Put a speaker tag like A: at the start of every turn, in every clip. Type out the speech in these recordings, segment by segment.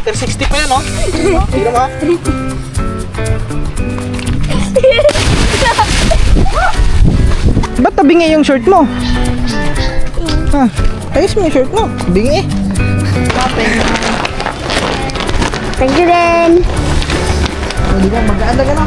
A: 360 pa yan, oh. Tingnan mo. Ba't tabingi yung shirt mo? Ha? Ayos mo yung shirt mo. Bingi.
B: Thank you din.
A: Hindi ba mag-aanda ka na?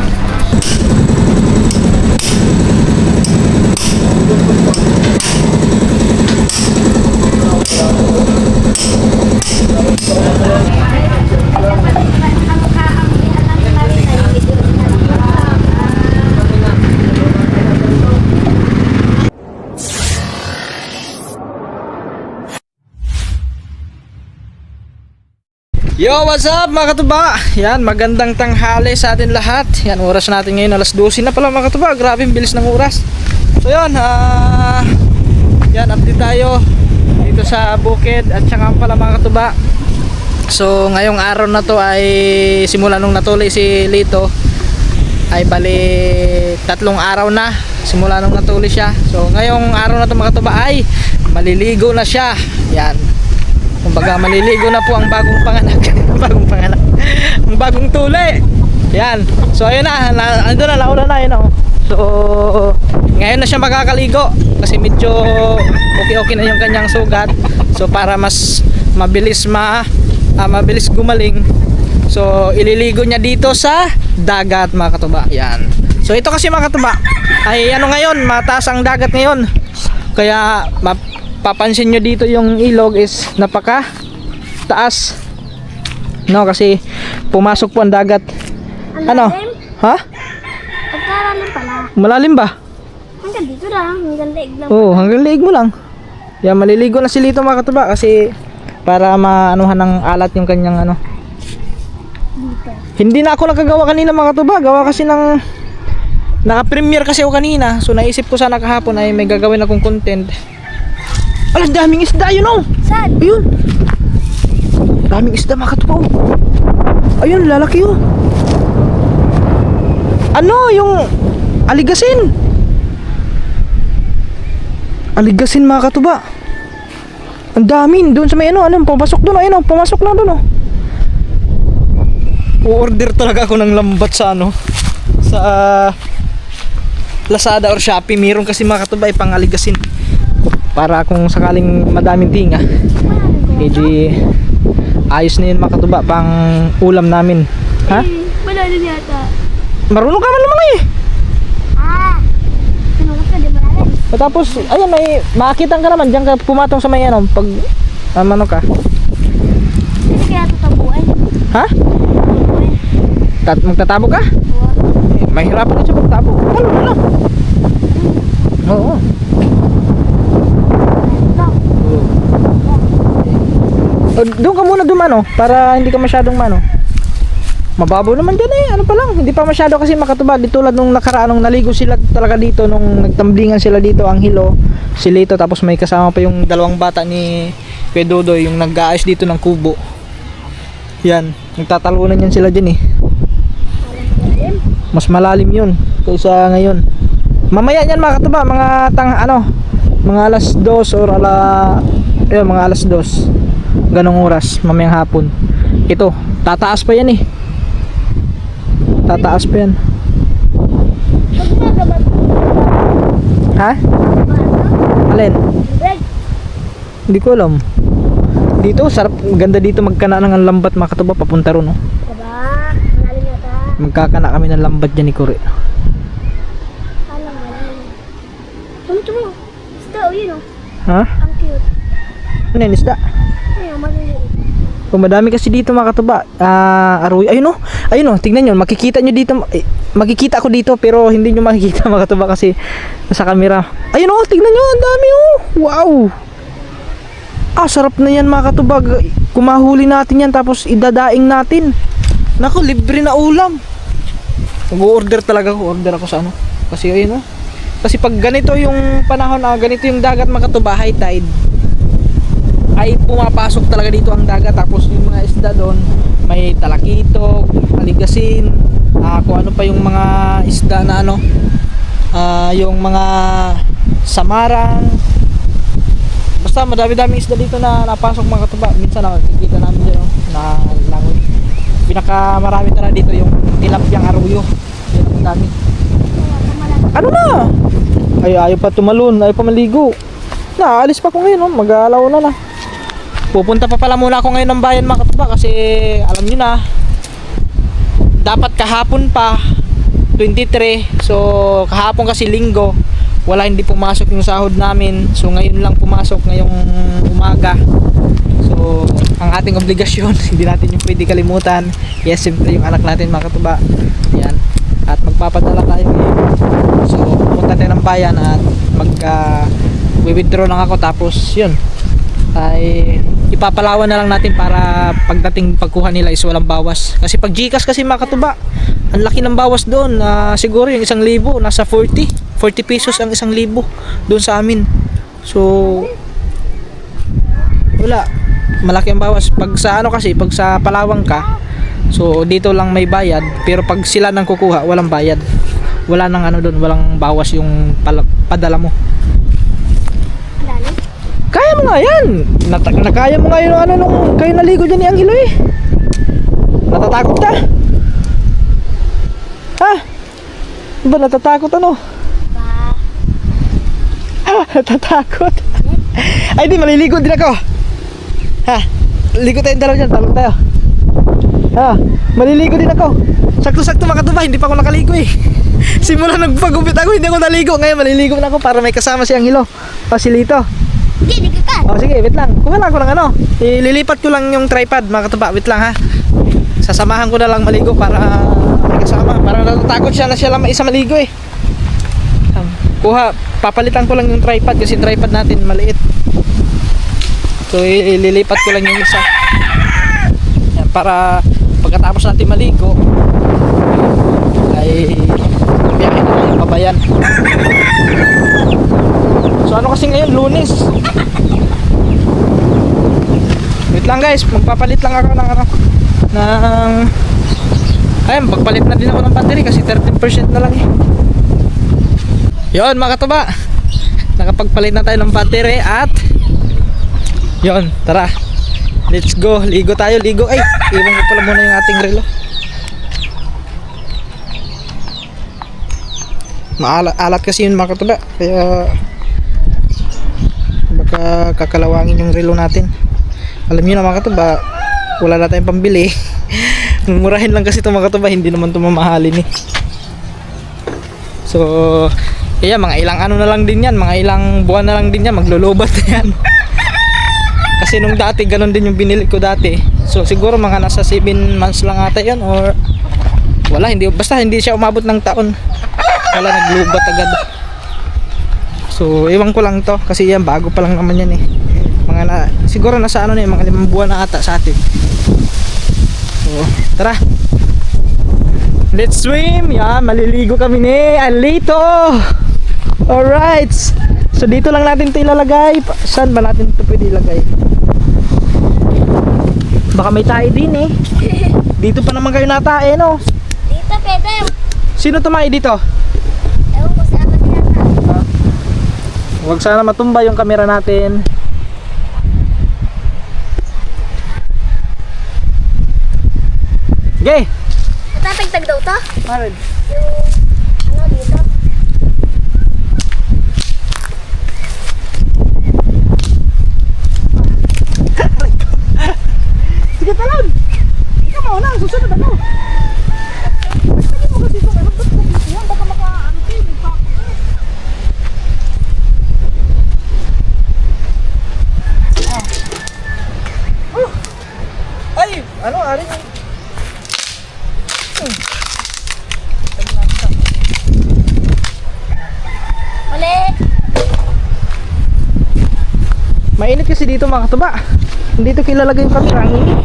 A: Yo, what's up mga katuba? Yan, magandang tanghali sa atin lahat. Yan, oras natin ngayon alas 12 na pala mga katuba. Grabe, bilis ng oras. So yun, yan, update tayo dito sa bukid at saka pala mga katuba. So ngayong araw na to ay simula nung natuloy si Lito ay bali 3 araw na simula nung natuloy siya. So ngayong araw na to mga katuba ay maliligo na siya. Yan. Kumbaga maliligo na po ang bagong panganak. Bagong panganak. Ang bagong tuli. Yan. So ayun na, ando na, nauna na yun, oh. So ngayon na siya makakaligo kasi medyo okay na yung kanyang sugat. So para mas mabilis mabilis gumaling, so ililigo niya dito sa dagat mga katuba. Yan. So ito kasi mga katuba ay ano ngayon, mataas ang dagat ngayon. Kaya papansin nyo dito yung ilog is napaka taas, no, kasi pumasok po ang dagat. Ano? Ha?
B: Pagkaralan pala.
A: Malalim ba?
B: Hanggang dito lang. Hanggang leeg lang.
A: Oo, hanggang leeg mo lang. Yan, maliligo na si Lito mga katuba kasi para maanuhan ng alat yung kanyang ano.
B: Dito.
A: Hindi na ako nakagawa kanina mga katuba. Gawa kasi ng naka-premiere kasi ako kanina. So naisip ko sana kahapon ay may gagawin akong content. Alas, daming isda yun, oh.
B: Saan?
A: Ayun. Daming isda mga katuba, oh. Ayun, lalaki, oh. Ano yung aligasin? Aligasin mga katuba. Ang dami doon sa may ano, pumasok doon, ayun, pumasok lang doon, oh. O-order talaga ako ng lambat sa ano, sa Lazada or Shopee. Meron kasi mga katuba ay pangaligasin. Para kung sakaling madaming tinga, edi ayos na yun mga katuba, pang ulam namin. Ha?
B: Malalim yata.
A: Marunong ka man naman eh.
B: Tinulog ka, di malalim.
A: Tapos, ayun, may makakita ka naman diyan ka pumatong sa may ano, pag ano ka.
B: Hindi kaya tatabuan.
A: Ha? Magtatabo ka? Mahirapan ka siya magtabo. Talo na lang. Oo. Doon ka muna dumano para hindi ka masyadong mababaw naman dyan eh. Ano pa lang, hindi pa masyado kasi makatubad. Di tulad nung nakaraan nung naligo sila talaga dito, nung nagtamblingan sila dito, ang Hilo, si Lito, tapos may kasama pa yung dalawang bata ni Kuya Dodoy, yung nag-aayos dito ng kubo. Yan, nagtatalunan yan sila dyan eh. Mas malalim yun kaysa ngayon. Mamaya yan mga katuba, mga alas 2 or mga alas 2 ganong oras, mamayang hapon. Ito, tataas pa yan eh. Tataas pa yan. Ha? Alin? Hindi ko alam. Dito, sarap, ganda dito magkana ng lambat mga katuba, papunta ron, no?
B: Diba? Malalim yata.
A: Magkakana kami ng lambat dyan ni Kuri.
B: Alam, malalim. Tumo. Isda, o yun o.
A: Ha?
B: Ang cute.
A: Ano yan, isda?
B: Ayun, maliliit.
A: Kung madami kasi dito mga katuba, aroy, ayun oh, tignan nyo, makikita nyo dito, makikita ako dito pero hindi nyo makikita mga katuba kasi sa camera. Ayun oh, tignan nyo, ang dami oh, wow. Sarap na yan mga katuba, kumahuli natin yan tapos idadaing natin. Naku, libre na ulam. Mag-order talaga ako, order ako sa ano, kasi ayun oh, kasi pag ganito yung panahon, ganito yung dagat mga katuba, high tide, ay pumapasok talaga dito ang dagat. Tapos yung mga isda doon, may talakito, aligasin, kung ano pa yung mga isda na ano, yung mga samarang, basta madami-dami isda dito na napasok mga katuba. Minsan nakikita namin dyan, na langoy pinaka marami tara dito yung tilapyang arroyo. Yan ang dami. Ano na? Ay, ayaw pa tumalon, ayaw pa maligo. Naalis pa ko ngayon, oh. Mag-aalaw na. Pupunta pa pala muna ako ngayon ng bayan mga katuba kasi alam nyo na, dapat kahapon pa 23. So kahapon kasi linggo, wala, hindi pumasok yung sahod namin. So ngayon lang pumasok ngayong umaga. So ang ating obligasyon, hindi natin yung pwede kalimutan. Yes, siyempre yung anak natin mga katuba. Yan. At magpapadala tayo ngayon. So pupunta tayo ng bayan at withdraw lang ako, tapos yun ay ipapalawan na lang natin para pagdating pagkuha nila is walang bawas. Kasi pag GCash kasi mga katuba, ang laki ng bawas doon. Siguro yung 1,000 nasa 40 pesos ang 1,000 doon sa amin. So wala, malaki ang bawas. Pag sa ano kasi, pag sa Palawang ka, so dito lang may bayad, pero pag sila nang kukuha, walang bayad. Wala nang ano doon, walang bawas yung padala mo. Kaya mo nga yan. Nakaya mo nga yung ano nung kayo naligo dyan ni Angelo eh. Natatakot ka? Ha? Ba natatakot ano? Ha? Natatakot? Ay di, maliligo din ako. Ha? Ligo tayong dalawa dyan, talong tayo. Ha? Maliligo din ako. Sakto-sakto mga katuba, hindi pa ako nakaligo eh. Simula nagpagupit ako, hindi ako naligo. Ngayon maliligo na ako para may kasama si Angelo. O si Lito.
B: Hindi ka.
A: Oh, sige, wait lang. Kuha lang ako ng ano. Ililipat ko lang yung tripod, mga katuba. Wait lang ha. Sasamahan ko na lang maligo para may kasama. Para natatakot siya na siya lang isa maligo eh. Kuha, papalitan ko lang yung tripod kasi tripod natin maliit. So ililipat ko lang yung isa. Yan, para pagkatapos natin maligo ay biyahe na lang yung babayan. So ano kasi ngayon, Lunes. Wait lang guys, magpapalit lang ako ng ayun, magpalit na din ako ng battery kasi 13% na lang eh. Yon mga katuba, nakapagpalit na tayo ng battery at yon, tara, let's go, ligo tayo, ligo. Ay, iwan ko pala muna yung ating relo. Maalat kasi yun mga katuba, kaya baka kakalawangin yung relo natin. Alam nyo na mga katuba, wala na tayong pambili. Murahin lang kasi ito mga katuba, hindi naman ito mamahalin eh. So kaya mga ilang ano na lang din yan, mga ilang buwan na lang din yan, maglulubat na yan. Kasi nung dati ganun din yung binili ko dati. So siguro mga nasa 7 months lang ata yun, or wala, hindi, basta hindi siya umabot ng taon. Wala, naglubat agad. So iwan ko lang to kasi yan bago pa lang naman yan eh. Mga siguro nasa ano na mga 5 buwan na ata sa atin. So tara, let's swim. Yan, maliligo kami ni Alito. Alright, so dito lang natin ito ilalagay. Saan ba natin ito pwede ilagay? Baka may tae din eh. Dito pa naman kayo natae no?
B: Dito pwede.
A: Sino tumae dito?
B: Ewan ko sa akin yata.
A: Huwag sana matumba yung camera natin. Okay.
B: Matatagtag daw to?
A: Marid.
B: Yung ano dito?
A: Sige talon. Ikaw mauna, susunod ako. Sige mo kasi itong ba't dito yan? Baka maka-antin. Ay! Ano? Ari?
B: Ulit!
A: Mainit kasi dito mga katuba. Dito kilalagay yung camera. Ang init.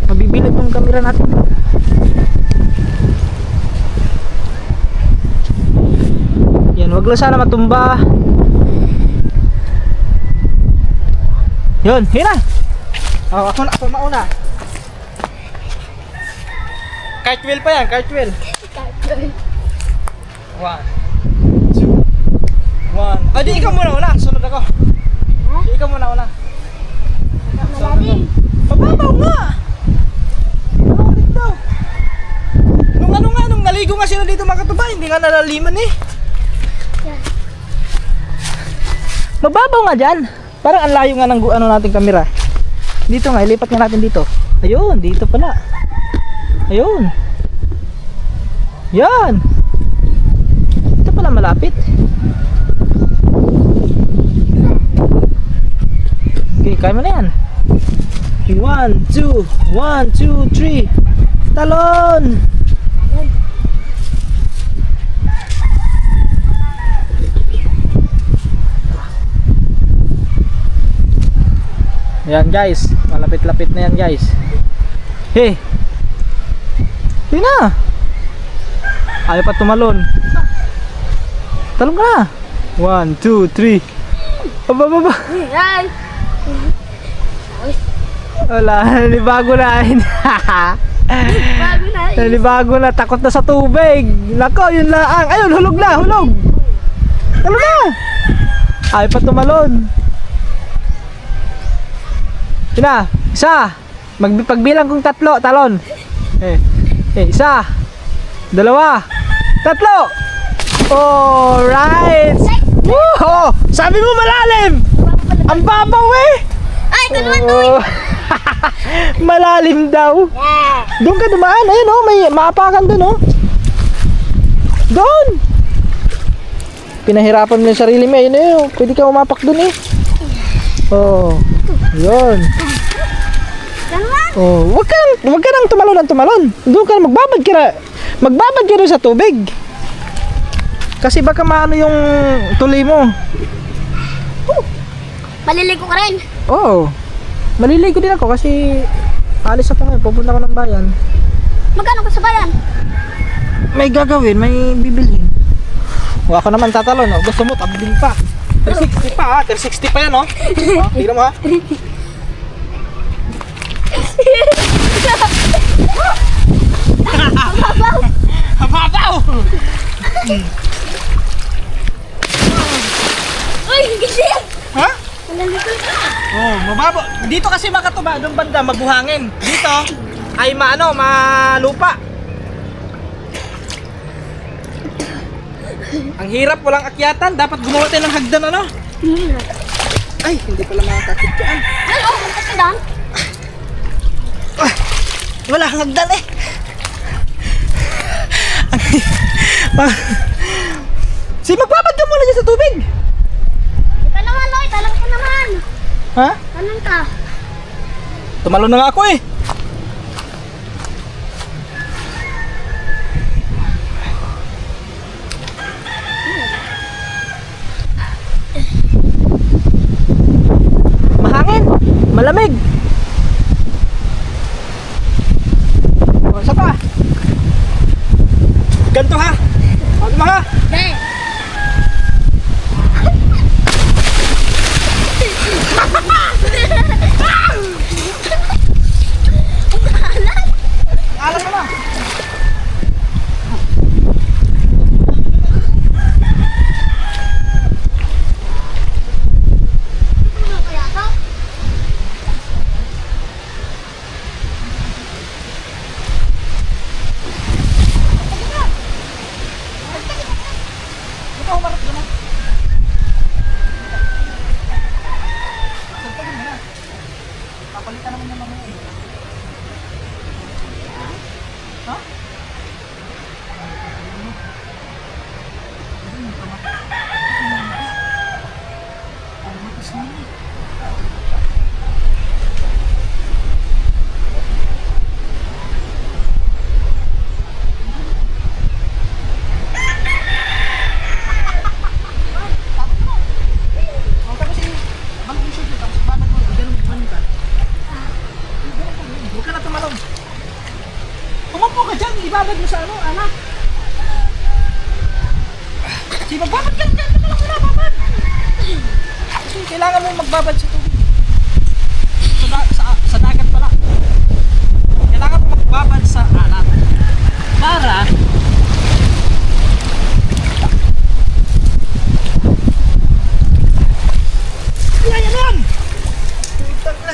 A: Mabibilad yung camera natin. Yan, wag lang sana matumba. Yun, yun na. Oh, ako mauna. Cartwheel pa yan, cartwheel. 1, 2, 1. Di ikaw muna una, sunod ako. Di ikaw muna una.
B: Malalim.
A: Pababaw nga! Bakit na? sila dito mga katuba, hindi nga nalaliman eh.
B: Yan.
A: Mababaw nga dyan. Parang ang layo nga ng ano nating kamera. Dito nga, ilipat nga natin dito. Ayun, dito pala. Ayun. Yan. Ito pala malapit. Okay, kaya mo na yan. 1, 2, 1, 2, 3. Talon! Yan guys, malapit-lapit na yan guys. Hey! Yun na! Ayaw pa tumalon. Talon ka na! 1, 2, 3. Aba.
B: Yan.
A: Wala, nanibago na.
B: Bago na.
A: Nanibago na, takot na sa tubig. Nako, yun lang. Ayun, hulog na, hulog. Talon na! Ayaw pa tumalon. Yun na, isa. Pagbilang kong 3, talon. Isa. 2. 3. Alright. Woo! Sabi mo malalim. Ang babaw eh.
B: Ay, tulungan tuloy.
A: Malalim daw.
B: Yeah.
A: Doon ka dumaan. Ayun oh, may maapakan doon oh. Doon. Pinahirapan mo yung sarili mo. Ayun oh, pwede ka umapak doon eh. Oh, yun.
B: Ganun.
A: Oh, wag ka nang tumalon. Doon ka na magbabad ka doon sa tubig. Kasi baka maano yung tuloy mo.
B: Maliligo ka rin.
A: Oo. Maliligo din ako kasi alis ako ngayon, pupunta ko ng bayan.
B: Magkano ka sa bayan?
A: May gagawin, may bibilhin. O ako naman tatalon, oh. Gusto mo, tabling pa. 360 pa ha, 360 pa yan oh. Oh, tignan mo ha. Hababaw!
B: Uy, gising!
A: Ha?
B: Maliligo ka.
A: Oh, mababa. Dito kasi makatuba, doon banda mabuhangin. Dito ay malupa. Ang hirap, walang akyatan. Dapat gumawa tayo ng hagdan ano? Ay, hindi pala makakakit yan.
B: Ay, oh, magkakadan.
A: Ah, wala kang hagdan eh. Magbabad ka muna dyan sa tubig.
B: Ika naman, Loy. Talang ka naman.
A: Ha?
B: Talang ka.
A: Tumalon na nga ako eh. Mahangin. Malamig. O, isa pa. Ganto ha. Huwag mo ha.
B: Dahil.
A: Alam mo na.
B: Ano kaya ka?
A: Ito, humarap ka na. Papalitan naman yung mamaya eh. Ha? Huwag ka na tumalon. Umupo ka dyan, ibabad mo sa ano, anak. Sige, magbabad ka dyan, ito lang wala, babad. Kasi kailangan mo magbabad sa tubig. Sa dagat pala. Kailangan mo magbabad sa alat. Para yan! Putang na.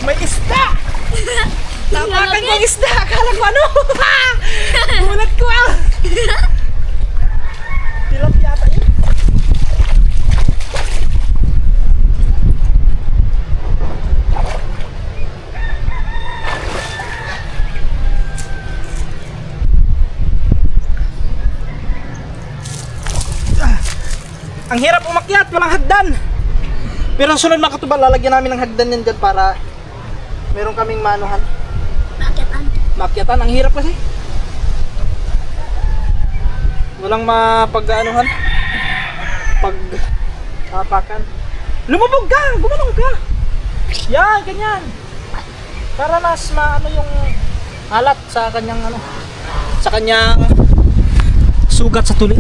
A: May isda! Tapakan Malaking isda! Akala ko ano? Gulat ko ah! Tilapia yata yun. Ang hirap umakyat, walang hagdan. Pero ang sunod mga katubal, lalagyan namin ng hagdan yan dyan para meron kaming manuhan.
B: Makitan.
A: Makyatan, ang hirap kasi. Walang mapag-aanuhan. Pag-tapakan. Lumubog ka! Gumanong ka! Yan, ganyan. Para mas maano yung alat sa kanyang ano, sa kanyang sugat sa tuli.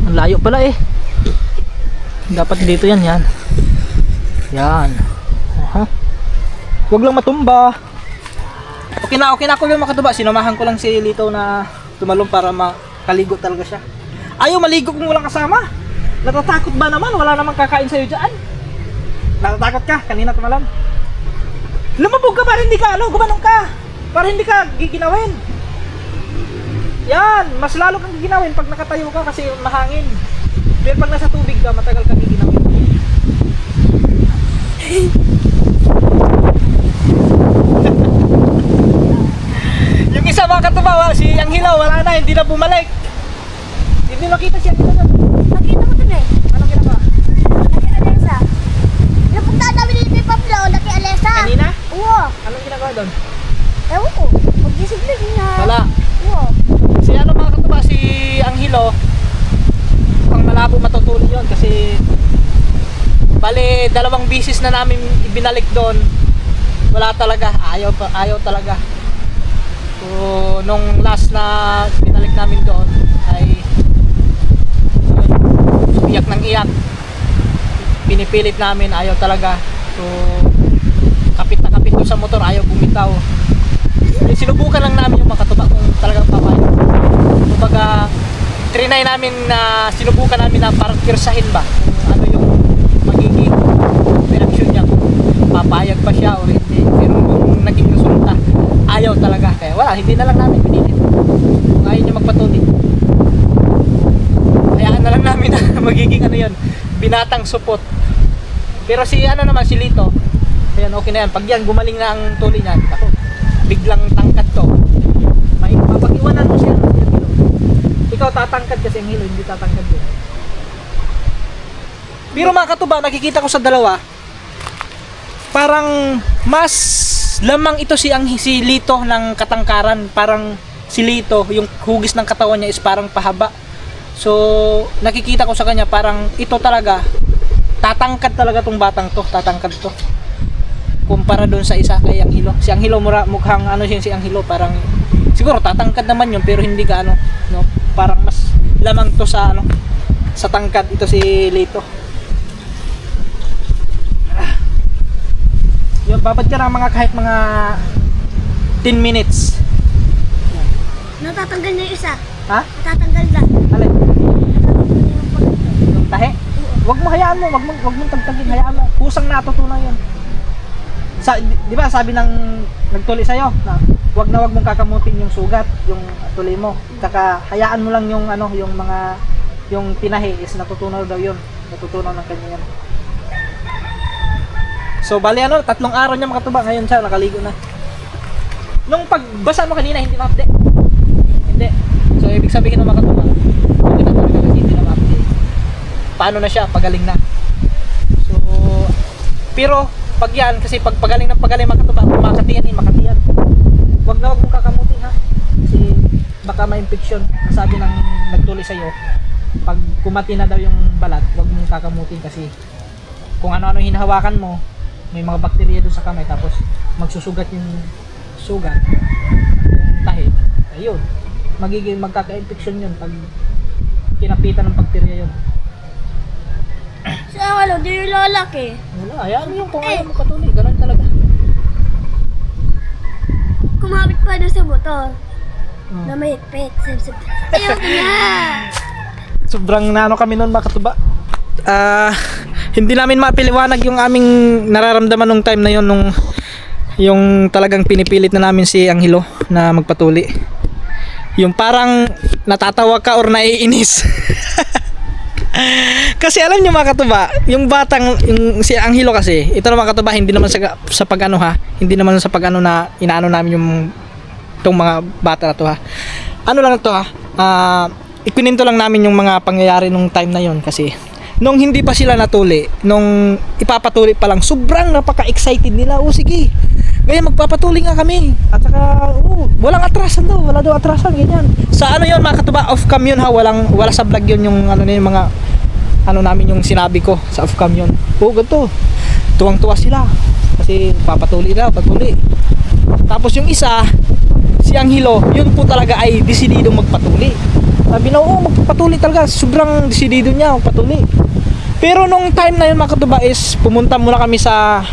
A: Ang layo pala eh. Dapat dito yan, yan. Yan. Aha. Huwag lang matumba. Okay na ako yung makatuba. Sinamahan ko lang si Lito na tumalong para makaligo talaga siya. Ayaw maligo kung walang kasama. Natatakot ba naman? Wala namang kakain sa'yo dyan. Natatakot ka? Kanina tumalon. Lumabog ka para hindi ka, gumanong ka. Para hindi ka giginawin. Yan, mas lalo kang giginawin pag nakatayo ka kasi mahangin. Pero pag nasa tubig ka, matagal kang giginawin. Yung isa mga katubawa, si Angelo, wala na, hindi na bumalik. Hindi nakita siya.
B: Nakita ko dun eh.
A: Anong ginagawa?
B: Laki Alesa. Napunta namin dito kay Pablo, laki Alesa.
A: Kanina?
B: Oo.
A: Anong ginagawa doon?
B: Ewan ko. Mag-discipline na.
A: Wala.
B: Oo.
A: Si ano mga katuba, si Angelo, pang malabo matutulog yun kasi bali 2 bisis na namin ibinalik doon, wala talaga, ayaw talaga. So nung last na binalik namin doon ay iyak ng iyak, pinipilit namin, ayaw talaga. So kapit na kapit doon sa motor, ayaw bumitaw. Sinubukan lang namin yung makatuba kung talagang papayag. Kumbaga trinay namin na sinubukan namin na parang pirsahin ba kung ano yung magiging reaction niya, kung papayag pa siya o hindi. Pero kung naging resulta, ayaw talaga. Kaya wala, hindi na lang namin pinilit. Kung ayaw niya magpatuloy, hayaan na lang namin na magiging ano yun, binatang supot. Pero si ano naman, si Lito, ayan, okay na yan. Pag yan gumaling na ang tuloy niyan, ako, biglang tangkad to, mapag-iwanan mo siya. Ikaw tatangkad kasi ang hilo, hindi tatangkad yun. Pero mga katuba, nakikita ko sa dalawa, parang mas lamang ito si Lito ng katangkaran. Parang si Lito, yung hugis ng katawan niya is parang pahaba. So nakikita ko sa kanya, parang ito talaga, tatangkad talaga tong batang to, tatangkad to. Kumpara doon sa isa kay Angelo. Si Angelo mukhang ano si Angelo, parang siguro tatangkad naman yun pero hindi ka ano, no? Parang mas lamang to sa ano, sa tangkad ito si Lito. Yun, babad ka ng mga kahit mga 10 minutes.
B: Natatanggal na yung isa.
A: Ha?
B: Natatanggal na.
A: Alin? Yung tahe? Wag mo hayaan mo, wag mong tagtagin, hayaan mo. Kusang natutunan 'yon. Di ba sabi ng nagtuli sa'yo na wag mong kakamutin yung sugat, yung tuli mo. Saka hayaan mo lang yung ano, yung mga yung tinahi is natutunaw daw yun. Natutunaw ng kanya yan. So bali ano, 3 araw niya makatuba, ngayon siya nakaligo na. Nung pagbasa mo kanina hindi ma-update. Hindi. So ibig sabihin ng makatuba, hindi na talaga kasi hindi na ma-update. Paano na siya, pagaling na. So pero pag yan, kasi pag pagaling makatuba, makatiyan. Wag mong kakamutin ha. Kasi baka ma-infection. Sabi ng nagtuli sa'yo, pag kumati na daw yung balat, wag mong kakamutin kasi kung ano-ano hinahawakan mo, may mga bakterya doon sa kamay, tapos magsusugat yung sugat, yung tahi, ayun, magkaka-infection yun pag kinapitan ng bakterya yun.
B: Sa ano, di yung lalaki.
A: Wala, hayaan mo yung kung ayaw mo patuloy, ganun talaga.
B: Kumapit pa doon sa motor.
A: Oh.
B: Na may higpit. Ayaw ko na.
A: Sobrang nano kami noon makatuba. hindi namin mapiliwanag yung aming nararamdaman nung time na yon, nung yung talagang pinipilit na namin si Angelo na magpatuli. Yung parang natatawa ka or naiinis. Kasi alam niyo mga katuba, yung batang yung si Angelo kasi, ito naman katuba, hindi naman sa pag-ano ha, hindi naman sa pag-ano na inaano namin yung itong mga bata na to ha. Ano lang to ha, ikuninto lang namin yung mga pangyayari nung time na yon. Kasi nung hindi pa sila natuli, nung ipapatuli pa lang, sobrang napaka-excited nila. O sige, ganyan, magpapatuli nga kami. At saka, walang atrasan daw, wala daw atrasan, ganyan. Sa ano yon mga katuba, off-cam yun ha, wala sa vlog yun yung ano na yung mga, ano namin yung sinabi ko sa off-cam yun. Ganito, tuwang-tuwa sila. Kasi papatuli na, patuli. Tapos yung isa, si Angelo, yun po talaga ay desididong magpatuli. Sabi na, magpapatuli talaga, sobrang desidido niya magpatuli. Pero nung time na yun mga katuba is, pumunta muna kami sa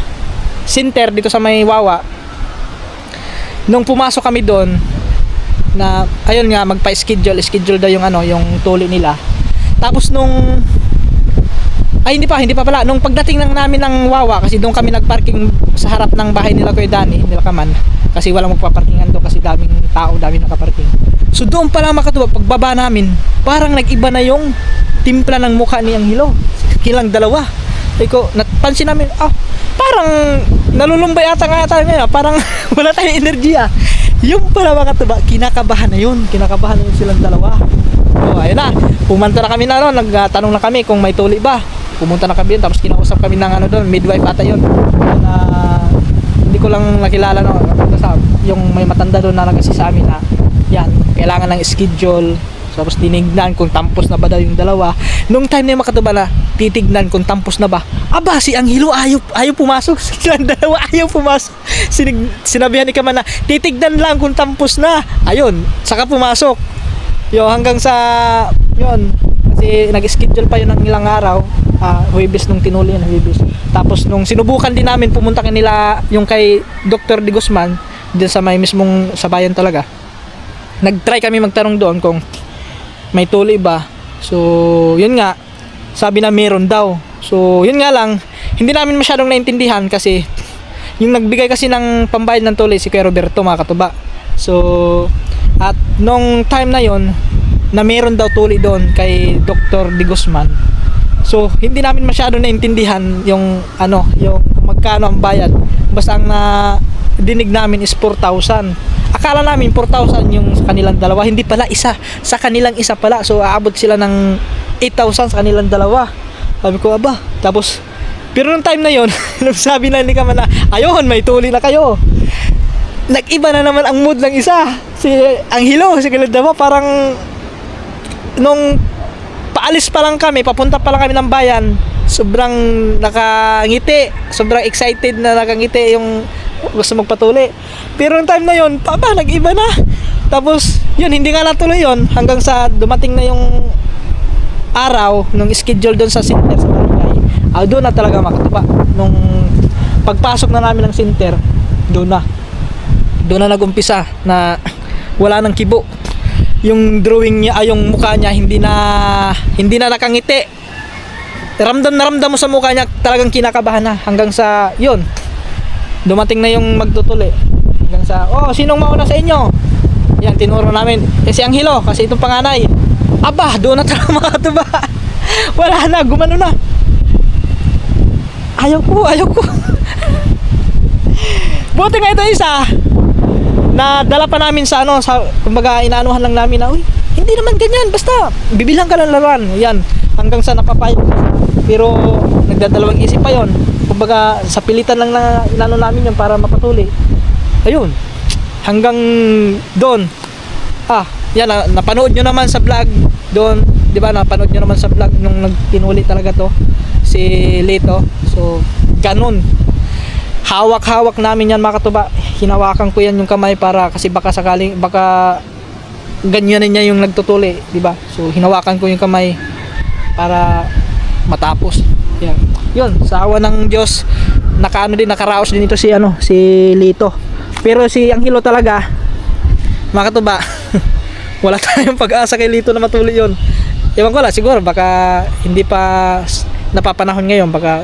A: center dito sa may Wawa. Nung pumasok kami doon, na ayun nga, magpa-schedule daw yung ano, yung tuli nila. Tapos nung hindi pa pala, nung pagdating lang namin ng Wawa, kasi doon kami nagparking sa harap ng bahay nila Kuya Danny, nila Kaman, kasi walang magpaparkingan doon kasi daming tao, daming nakaparking. So doon pala mga katuba, pagbaba namin, parang nag-iba na yung timpla ng mukha ni Angelo. Kilang dalawa. Iko, napansin namin, parang nalulumbay ata ngayon, parang wala tayong enerhiya. Yung pala mga katuba, kinakabahan na yun silang dalawa. So ayun na, pumunta na kami na ron, nagtanong na kami kung may tuli ba. Pumunta na kami yun, tapos kinausap kami ng ano doon, midwife ata yun. Na hindi ko lang nakilala, no, yung may matanda doon na nagasi sa amin na yan, kailangan ng schedule. Tapos tinignan kung tampos na ba daw yung dalawa. Nung time na yung makatuba na titignan kung tampos na ba, aba si Angelo ayaw pumasok. Silang dalawa ayaw pumasok. Sinabihan ni Kaman na titignan lang kung tampos na. Ayun, saka pumasok. Hanggang sa yun, kasi nag-schedule pa yun ng ilang araw. Huwebes nung tinuli yun, Huwebes. Tapos nung sinubukan din namin pumunta kanila yung kay Dr. De Guzman din sa may mismong sa bayan talaga. Nag-try kami magtanong doon kung may tuli ba. So yun nga, sabi na meron daw. So yun nga lang, hindi namin masyadong naintindihan kasi yung nagbigay kasi ng pambayad ng tuli si Kuya Roberto mga katuba. So at nung time na yon na meron daw tuli doon kay Dr. De Guzman. So hindi namin masyadong naintindihan yung ano, yung magkano ang bayad. Basta ang dinig namin is 4,000. Akala namin 4,000 yung sa kanilang dalawa, hindi pala, isa sa kanilang isa pala. So aabot sila ng 8,000 sa kanilang dalawa. Sabi ko, aba. Tapos pero nung time na yon, sabi na ni Kaman na, ayun, may tuli na kayo. Nag-iba na naman ang mood ng isa. Si Angelo, si Kaladama, parang nung paalis pa lang kami, papunta pa lang kami ng bayan, sobrang nakangiti, sobrang excited na nakangiti yung gusto magpatuli. Pero yung time na yun, nag-iba na. Tapos yun, hindi nga natuloy yun hanggang sa dumating na yung araw nung schedule doon sa center sa barangay. Doon na talaga makatupa. Nung pagpasok na namin ng center, doon na nagumpisa na wala nang kibo. Yung drawing niya, yung mukha niya hindi na nakangiti. Ramdam mo sa mukha niya, talagang kinakabahan na hanggang sa yun. Dumating na yung magtutuli. Hanggang sa, sinong mauna sa inyo? Yan, tinuro namin. Si Angelo, kasi itong panganay. Aba, doon na talaga mga katuba. Wala na, gumano na. Ayaw ko. Buti nga ito isa, na dala pa namin sa kumbaga inaanuhan lang namin na, hindi naman ganyan, basta bibilang ka ng laruan. Yan, hanggang sa napapayag. Pero nagdadalawang isip pa yon. Kumbaga sa pilitan lang na inano namin yun para mapatuli. Ayun, hanggang doon. Yan, napanood nyo naman sa vlog doon, di ba? Napanood nyo naman sa vlog nung nagtinuli talaga to si Lito. So ganun, hawak namin yan mga katuba. Hinawakan ko yan yung kamay para kasi baka sakaling ganyanin niya yung nagtutuli, di ba? So hinawakan ko yung kamay para matapos. Yan. Yun, sa awa ng Diyos, nakaraos din ito si Lito. Pero si Angelo talaga, mga katuba, wala tayong pag-asa kay Lito na matuli yun. Ewan ko lang, siguro baka hindi pa napapanahon ngayon, baka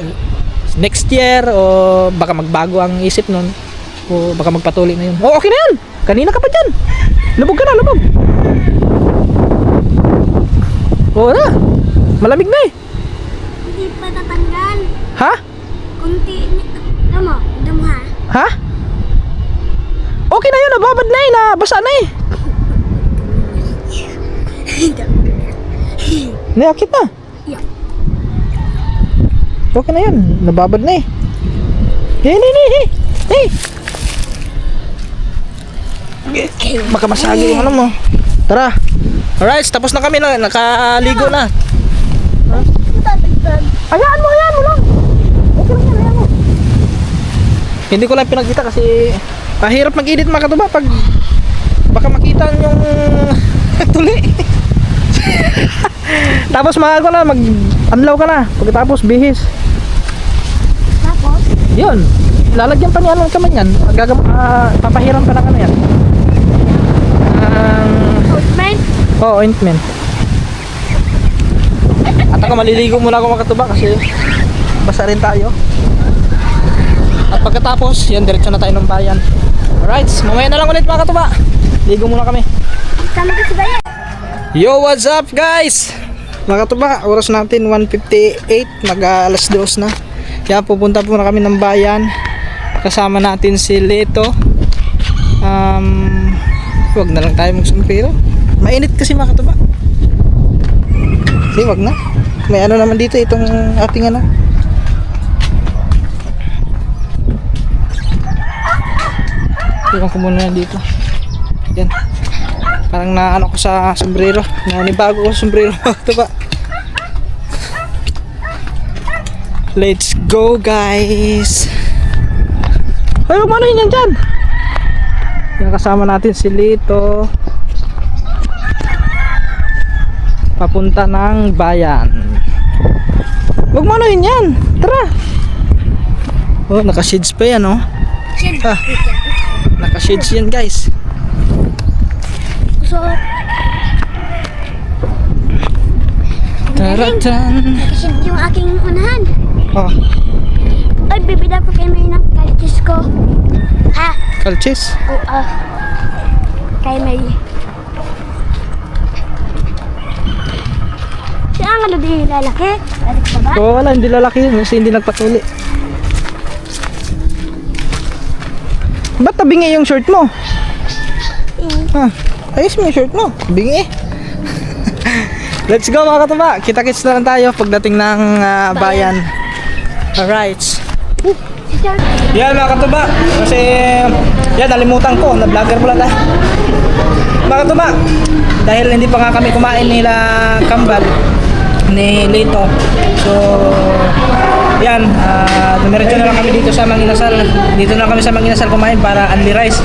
A: next year o baka magbago ang isip nun o baka magpatuloy na yun. Oh, okay na yan. Kanina ka pa dyan. Lubog ka na, lubog. Oo na. Malamig na eh.
B: Hindi pa tatanggal.
A: Ha?
B: Kunti. Damo ha?
A: Ha? Okay na yun, nababad na eh, nabasa na eh. Niyakit na.
B: Yeah.
A: Okay na yun, nababad na eh. Hey. Baka masagi yung ano mo. Tara. Alright, tapos na kami na, nakaligo na. Hayaan mo lang. Okay lang yan, hayaan mo. Hindi ko lang pinagkita kasi mahirap mag-edit mga katuba pag baka makita yung tuli. Tapos mag-anlaw ka na pagkatapos bihis.
B: Tapos?
A: Yun, lalagyan pa niya ng kamay yan. Papahiram pa ng ano yan.
B: Ointment?
A: Ointment. At ako maliligo muna ako mga katuba kasi basa rin tayo. At pagkatapos, yan, diretso na tayo ng bayan. Alright, mamaya na lang ulit mga katuba. Ligo muna kami.
B: Sama ka si Bayan.
A: Yo, what's up guys? Mga katuba, oras natin 1:58, mag-alas 2 na. Kaya pupunta po na kami ng bayan. Kasama natin si Leto. Wag na lang tayo mag-sumpiro. Mainit kasi mga katuba. Hindi, wag na. May ano naman dito, itong ating ano. Iwan ko muna dito. Yan. Parang naano ko sa sombrero. Nanibago ko sa sombrero mga katuba. Let's go guys. Ay, huwag mo ano yun dyan. Yan, kasama natin si Lito. Papunta ng bayan. Huwag mo ano yun yan. Tara. Oh, naka-shades pa yan oh. Ah, naka-shades yan guys.
B: So,
A: Taratan.
B: nakasid yung aking unahan.
A: Oh,
B: Ay, bibida ko kay May ng kalchis ko. Ha?
A: kalchis.
B: Oo. Kay May. Siya ang ano din lalaki? Adik pa ba?
A: Oh, wala, hindi lalaki yun kasi hindi nagpatuli. Ba't tabingi yung shirt mo? Ha? Ayos mo yung shirt mo. Bingi. Let's go mga katuba. Kita-kits na lang tayo pagdating ng bayan. Alright.
B: Si Sir.
A: Yan mga katuba. Kasi yan, nalimutan ko. Na-vlogger pala tayo. Mga katuba, dahil hindi pa nga kami kumain nila kambal ni Lito. So yan, dumiretso na lang kami dito sa Manginasal. Dito na kami sa Manginasal kumain para only rice.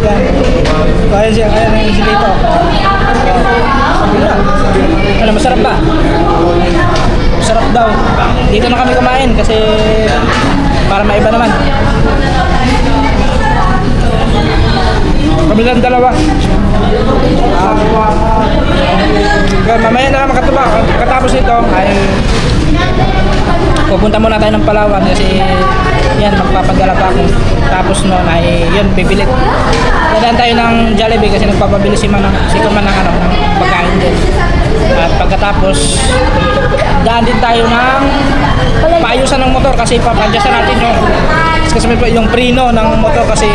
A: Yan. So ayan siya, ayan si Lito. Ano, masarap ba? Masarap daw. Dito na kami kumain kasi para maiba naman. Kami lang dalawa. Mamaya na lang makatuba. Pagkatapos nito ay pupunta muna tayo ng Palawan kasi yan, magpapadala pa ako. Tapos noon ay yun, bibilit. Dadaan tayo ng Jollibee kasi nagpapabili si Kuman ng ano, ng pagkain din. At pagkatapos daan din tayo ng paayusan ng motor kasi papadyasan natin yung preno ng motor kasi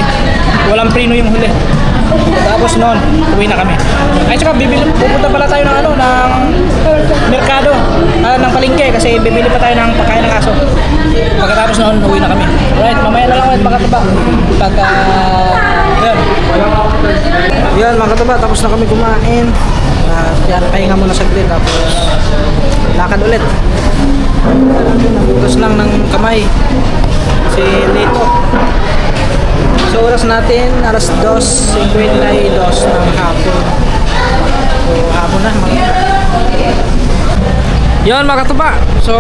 A: walang preno yung huli. Tapos noon, uwi na kami. Ay saka pupunta pala tayo ng ano, ng merkado, ng palengke kasi bibili pa tayo ng pagkain ng aso. Pagkatapos noon, uwi na kami. Alright, mamaya na lang ulit mga katuba. Yan mga katuba, tapos na kami kumain. Yan, pahinga muna saglit tapos lakad ulit. Nagugas lang ng kamay si Lito. So oras natin alas 2:52 ng hapon. So hapon na mga. Yan mga katuba. So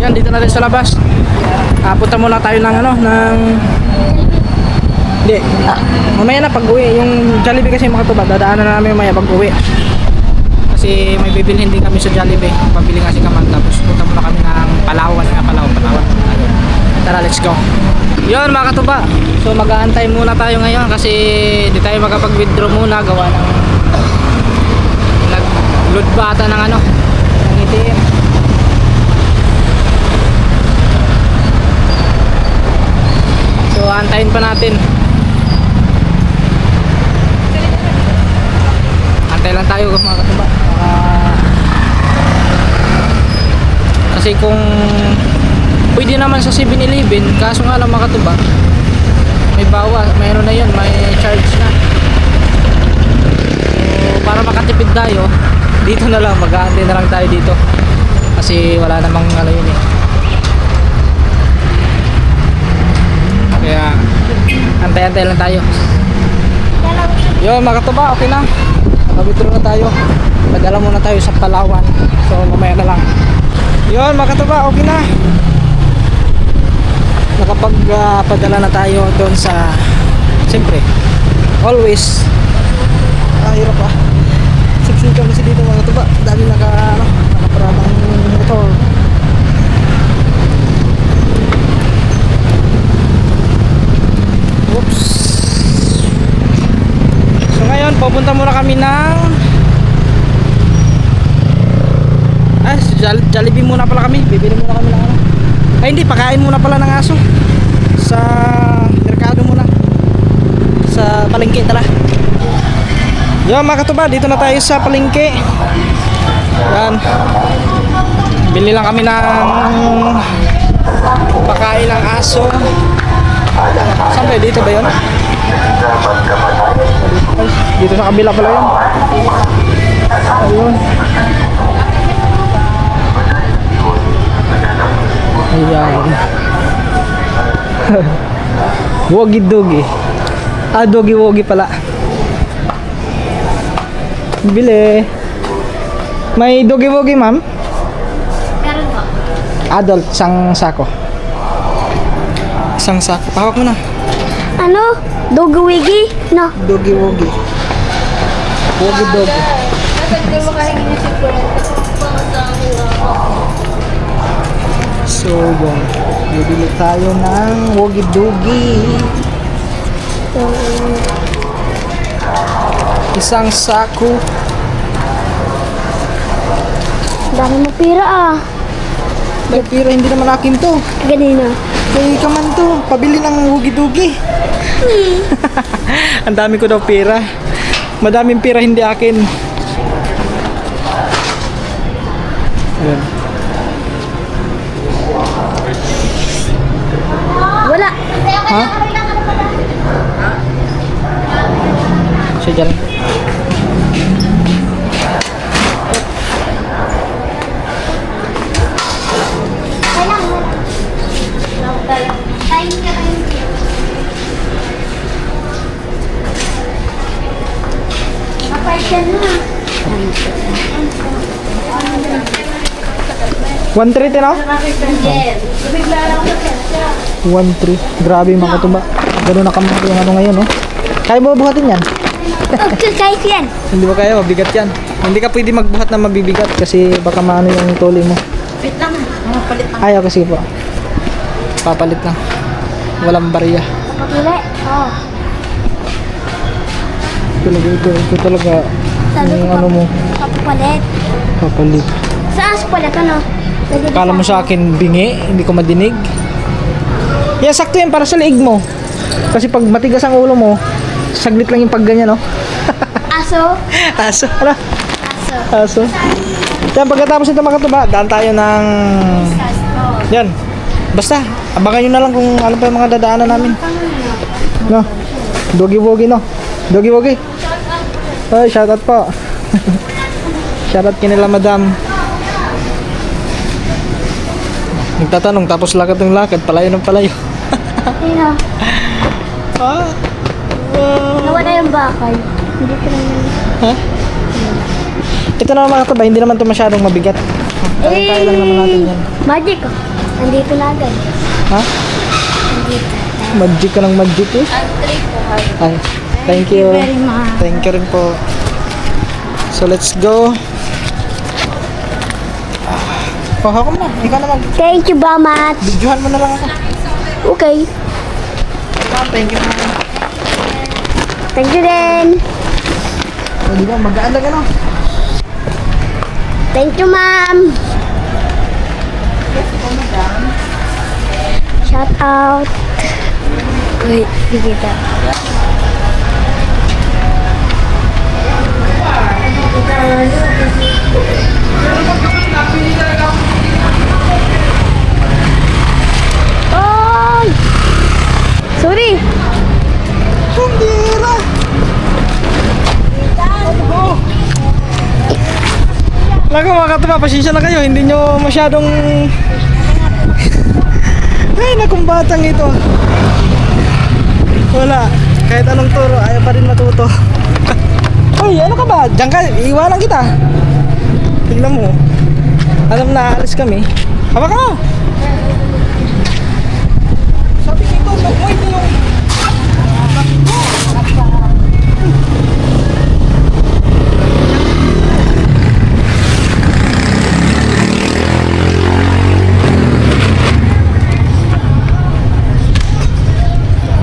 A: yan, dito na rin sa labas. Punta muna tayo ng ano, ng hindi, mamaya na pag uwi. Yung Jollibee kasi mga katuba, dadaanan na namin mamaya pag uwi. Kasi may bibilhin din kami sa Jollibee. Pabili nga si Kaman. Tapos punta muna kami ng Palawan. Palawan. Tara, let's go. Yun mga katuba. So mag-aantay muna tayo ngayon kasi di tayo makapag-withdraw muna. Gawa ng nag-load ba ata ng ano, ng ATM. So antayin pa natin. Antay lang tayo mga katuba. Kasi kung pwede naman sa 7-Eleven, kaso nga lang mga katuba, may bawa, may ano na yun, may charge na. So para makatipid tayo, dito na lang, mag-aantay na lang tayo dito. Kasi wala namang ano yun eh. Kaya antay-antay lang tayo. Yun mga katuba, okay na. Nakabitro na tayo. Padala muna tayo sa Palawan. So mamaya na lang. Yun mga katuba, okay na. Nakapagpadala na tayo doon sa, siyempre, always hirap pa. Siksikan kasi dito mga katuba. Dami nakaparadang motor. Oops. So ngayon, pupunta muna kami ng Jollibee muna pala kami. Bibili muna kami ng ano. Ay hindi, pakain muna pala ng aso. Sa merkado muna. Sa palengke, tara. Yo mga katuba, dito na tayo sa palengke. Yan. Bili lang kami ng pakain ng aso. Saan ba yun? Dito ba yun? Dito sa kabila pala yun. Ayun. Ayan. Wogi-dogi. Dogi-wogi pala. Bili. May dogi-wogi, ma'am?
B: Meron po.
A: Adult, isang sako. Isang sako. Pahawak mo na.
B: Ano? Dogi-wigi? No.
A: Dogi-wogi. Wogi-dogi.
B: Hindi mo kaya ginisip ko yan.
A: So, yun. Bibili tayo ng wogi-dogi. Isang sako.
B: Dami mo pira ah.
A: May pira, hindi naman akin to.
B: Ganina.
A: Kay Kaman to. Pabili ng wogi-dogi. Ang dami ko daw pira. Madaming pira, hindi akin. Ayan.
B: Wala.
A: Ha? Siya dyan.
B: Kapag na.
A: 1.3 no? 1.3. Grabe mga katuba. Ganun na kami yung ano ngayon, no? Kaya mo buhatin yan?
B: Okay, kahit yan.
A: Hindi ba kaya? Mabigat yan. Hindi ka pwede magbuhat na mabibigat kasi baka maano yung tuli mo.
B: Wait lang. Mapalit lang.
A: Ayaw kasi po. Papalit lang. Walang barya.
B: Kapapili? Oo.
A: Ito talaga.
B: Sabi
A: Yung
B: ko
A: ano mo.
B: papalit.
A: Papalit.
B: Saan sa palit? Ano?
A: Kala mo sa akin bingi, hindi ko madinig. Yan, sakto yan para sa liig mo. Kasi pag matigas ang ulo mo, saglit lang yung pagganyan, no?
B: Aso?
A: Aso, ano?
B: Aso.
A: Aso. Yan, pagkatapos ito mga katuba, daan tayo ng... Yan. Basta, abangan nyo na lang kung ano pa yung mga dadaanan namin. No? Dogi-wogi, no? Dogi-wogi. Ay, shoutout po. Shoutout kinila madam. Nagtatanong tapos lakad ng lakad, palayo ng palayo.
B: Sino? Nawala yung bakal. Hindi ko naman.
A: Ha? Ito na mga katuba, hindi naman ito masyadong mabigat. Kaya lang naman natin yan.
B: Magic oh. Nandito na agad.
A: Ha?
B: Nandito.
A: Magic ka ng magic eh. Ay, thank you.
B: Very much.
A: Thank you rin po. So let's go. Kuha ko mo na. Ikaw na mag...
B: Thank you, Bamat.
A: Videohan mo na lang ako.
B: Okay.
A: Thank you.
B: Thank you din.
A: O, di ba? Magaan lang ano.
B: Thank you, ma'am. Shout out. Wait, sige ka. Ay! Sorry.
A: Sundira! Laga mga katuba, pasensya na kayo. Hindi nyo masyadong... Ay, nakong batang ito. Wala. Kahit anong turo, ayaw pa rin matuto. Uy, ano ka ba? Diyan ka, iwanan kita. Tignan mo. Alam na, alis kami. Hawak ka! Sabi nito, mag-point yung...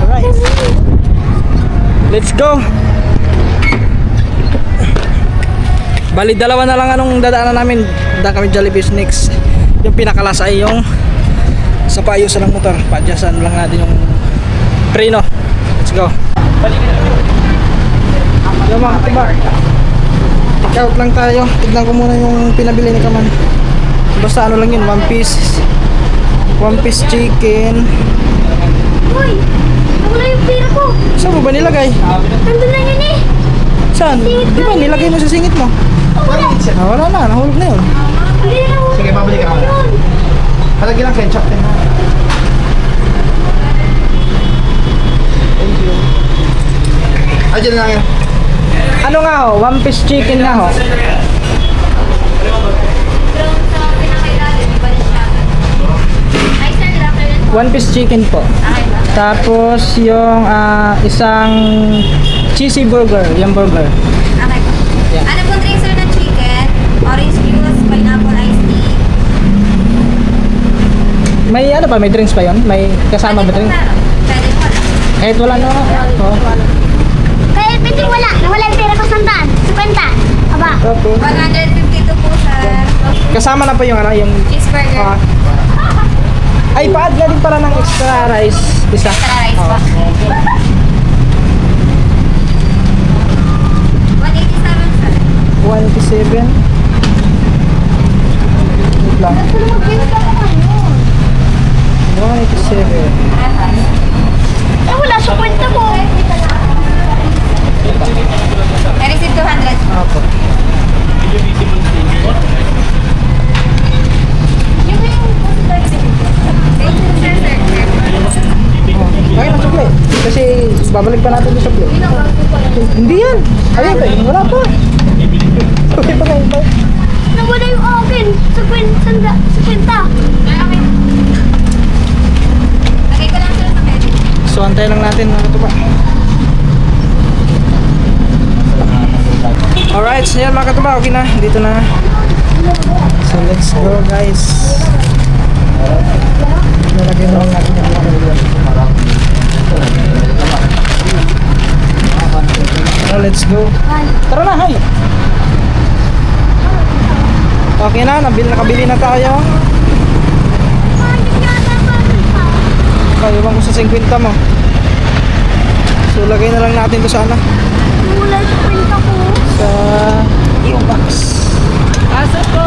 A: Alright. Let's go! Bali, dalawa na lang anong dadaanan namin. Dadaan kami Jollibee next. Yung pinakalas ay yung sa paayusan ng motor. Paadyasan lang natin yung preno. Let's go. Yung mga katiba, take out lang tayo. Tignan ko muna yung pinabili ni Kaman. Basta ano lang yun, one piece chicken.
B: Uy! Nawala yung pera ko.
A: Saan mo ba nilagay?
B: Nandun na yun eh.
A: Saan? Di ba nilagay mo sa singit mo?
B: Wala.
A: Wala na, nahulog na yun.
B: Hindi na.
C: Sige, babalik ka muna. Halagyan lang ketchup din ha. Thank you. Diyan lang yan.
A: Ano nga ho? One piece chicken nga ho. One piece chicken po. Tapos yung isang cheesy burger, yung burger.
D: Okay po.
A: Yeah.
D: Ano po drinks sir ng chicken? Orange juice, pineapple iced tea.
A: May ano ba? May drinks pa yon? May kasama ba drink?
D: Pwede po lang.
A: Kahit wala na. Oh.
B: Kaya pwede wala. Nawala yung pera ko sandaan. 50. Aba.
A: Okay.
D: 152 po sir.
A: Kasama na pa yung ano, yung
D: Cheeseburger.
A: ay pa-add na din pala ng extra rice isa.
D: Extra rice po. 187 sir.
A: 187. Wait lang. 187.
B: Eh, wala sa kwenta ko.
D: I received 200.
A: Opo.
D: Thank you sir, sir.
A: Okay na sukli. Kasi babalik pa natin yung sukli. Hindi yan. Ayun, wala pa. Okay pa ngayon ba?
B: Nawala yung akin. Sa kwenta. Sa kwenta.
D: Okay. Lagay ko lang sir sa credit.
A: So antay lang natin mga katuba. Alright, so yan mga katuba, okay na. Dito na. So let's go guys. Nalagay na lang natin yung mga katuba. So let's go. Tara na, hay. Okay na, nakabili na tayo. Iwan ko sa 50 mo. So lagay na lang natin to sana
B: Nawala yung kwenta ko.
A: sa yung box. Asa po?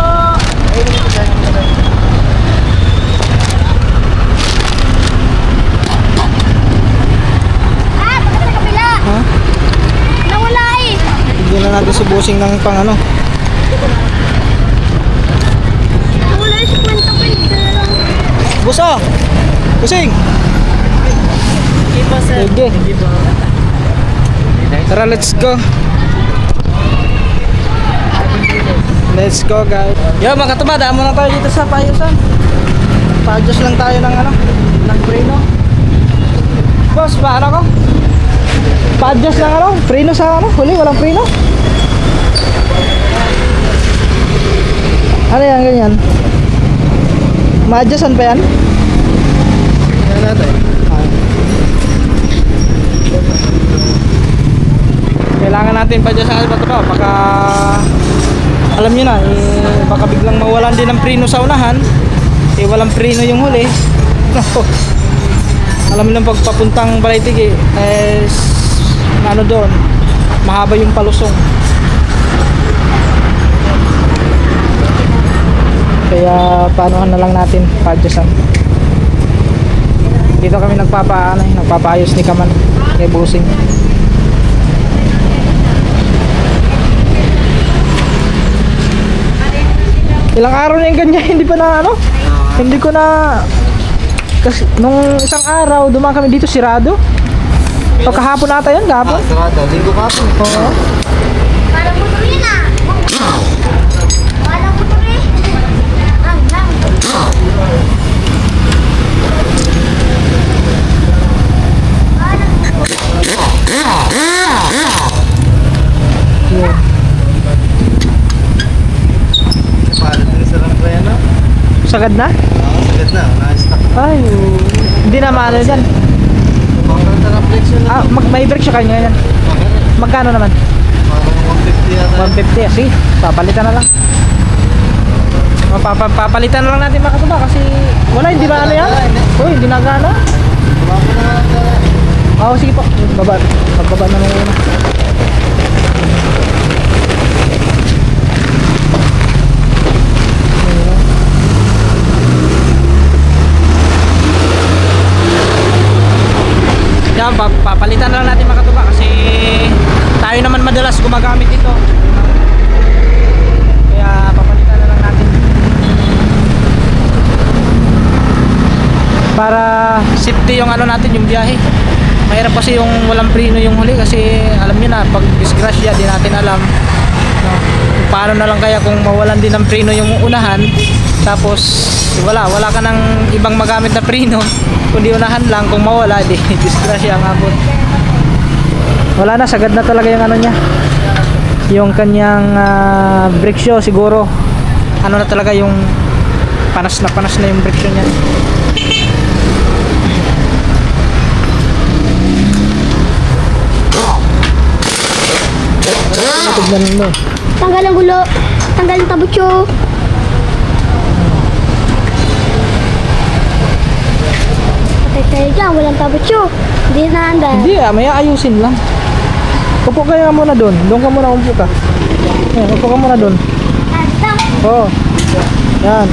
B: Baka sa kabila.
A: Ha?
B: Nawala eh.
A: Hindi na natin subusing ng pang ano.
B: Nawala yung kwenta ko eh.
A: Buso! Busing! Sige. Tara, let's go. Let's go guys. Yo mga katuba, daan muna tayo dito sa Payusan. Pa-adjust lang tayo ng ano, ng preno. Boss, paano ko? Pa-adjust lang ano, preno sa ano, huli, walang preno. Ano yan, ganyan? Ma-adjustan pa yan?
C: Yan natin.
A: Kailangan natin pa dyan sa bato pa. Baka, alam nyo na, baka biglang mawalan din ng preno sa unahan. Walang preno yung huli. Nako. Alam mo lang pagpapuntang Balaitig ano doon, mahaba yung palusong. Kaya paanohan na lang natin, pa-adjustan. Dito kami nagpapaayos ni Kaman kay Busing. Ilang araw na yung ganyan, hindi pa na ano? Hindi ko na. Kasi nung isang araw dumaan kami dito sirado. O kahapon ata yan, kahapon.
C: Sarado. Linggo kapon.
A: Oo.
B: Parang motor yun ah. Parang motor eh.
A: Yun.
C: Paano din sa lang kaya na?
A: Sagad na?
C: Oo, sagad na. Na-stock.
A: Ay, hindi na maano dyan.
C: Parang na reflection na.
A: May break siya kanya yan. Magkano naman?
C: Parang 150 yata.
A: 150. Sige, papalitan na lang. Papalitan na lang natin mga katuba kasi wala, hindi ba ano yan? Uy, hindi na gana.
C: Tumama na nga.
A: Oo, sige po. Pagbaba na lang muna. Yan, papalitan na lang natin mga katuba kasi tayo naman madalas gumagamit ito. Kaya papalitan na lang natin. Para safety yung ano natin, yung biyahe. Mahirap kasi yung walang preno yung huli kasi alam niyo na pag disgrasya di natin alam, no? Kung paano na lang kaya kung mawalan din ng preno yung unahan tapos wala ka ng ibang magamit na preno kundi unahan lang, kung mawala di disgrasya ang abot. Wala na, sagad na talaga yung ano niya, yung kanyang brake shoe siguro ano na talaga, yung panas na yung brake shoe niya. Tignan mo.
B: Tanggal ang gulo. Tanggal ang tabutso. Patay tayo dyan. Walang tabutso. Hindi na anda.
A: Hindi may ayusin lang. Upo ka muna doon. Doon ka muna, upo ka. Yan, upo ka muna doon. Oo. Yan.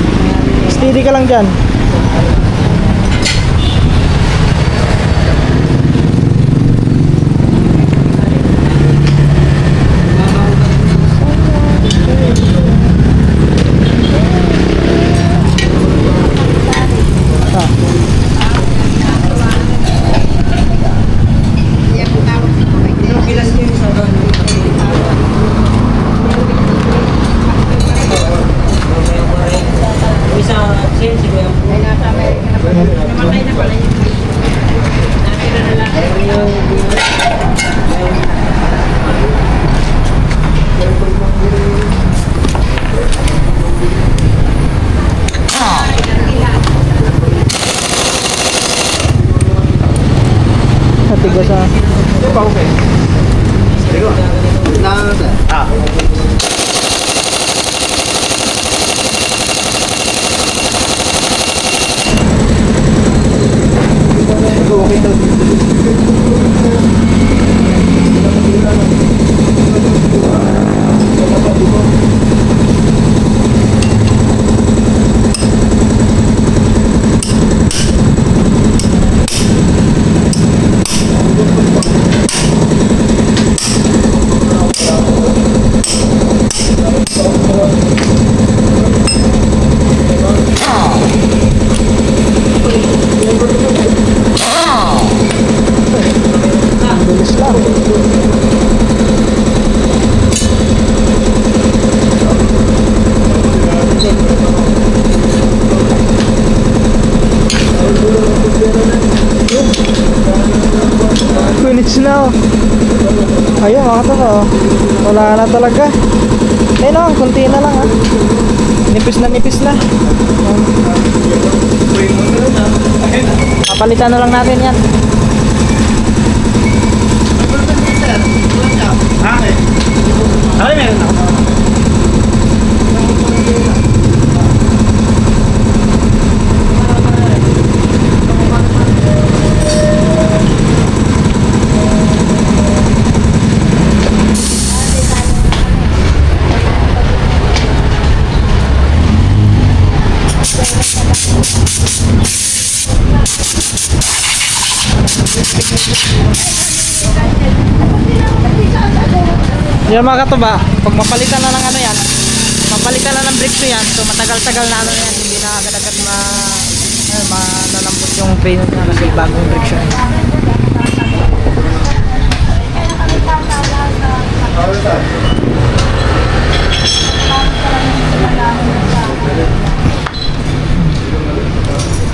A: Steady ka lang dyan. Tiga sa
C: Ito pa okay. Sige. Na. Okay to.
A: bilis lang. Finish na oh. Ayun mga kata oh. Wala na talaga. Eh no, kunti na lang ha. Hindi nipis na nipis na. Papalitan na lang natin yan.
C: Ay, meron ako.
A: Yan mga katuba, pag mapalitan na ng ano yan, mapalitan na ng brakes yan, so matagal-tagal na ano yan, hindi na agad-agad malambot yung freno niya kasi bagong brakes yan.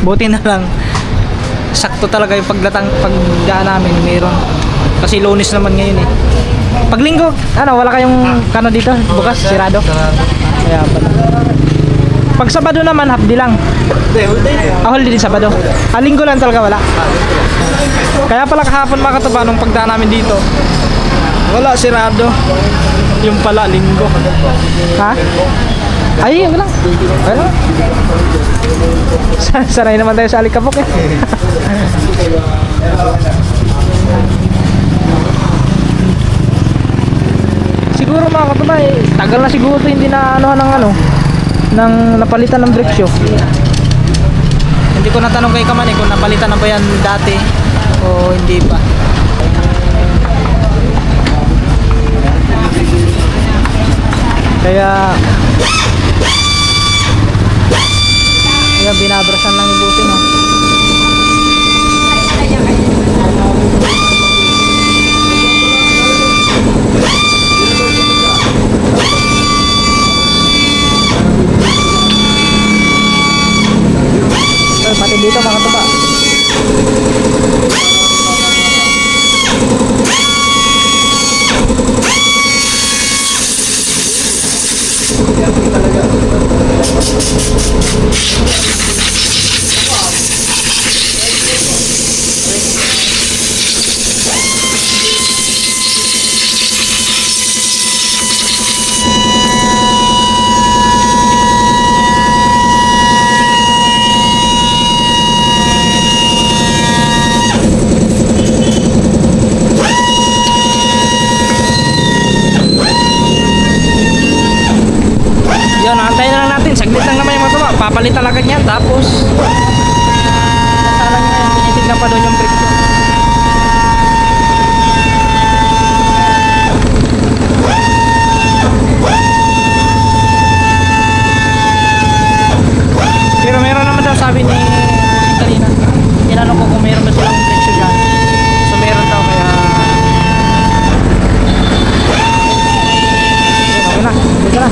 A: Buti na lang, sakto talaga yung pagdaan namin, meron. Kasi Lunes naman ngayon eh. Pag Linggo, ano, wala kayong kano dito? Bukas, sirado? Kaya pala. Pag Sabado naman, half day lang. Holiday din Sabado. Linggo lang talaga wala. Kaya pala kahapon mga katuba, nung pagdaan namin dito, wala, sirado. Yung pala, Linggo. Ha? Ay, yun lang. Ano? Sanay naman tayo sa alikabok eh. Siguro mga katuba eh, tagal na siguro ito hindi na ano ng ano ng napalitan ng brake shoe. Hindi ko natanong kay Kaman eh kung napalitan na ba yan dati o hindi pa. Kaya binabrasan lang yung buti no. Pati dito mga katuba. Yan, antayin na lang natin. Saglit lang naman yung mga tuba. Papalitan agad yan. Tapos sasalang nga yung tinitignan pa doon yung brake shoe. Pero meron naman daw sabi ni kanina. Tinanong ko kung meron ba silang brake shoe dyan. So meron daw kaya yun, okay na. Dito na.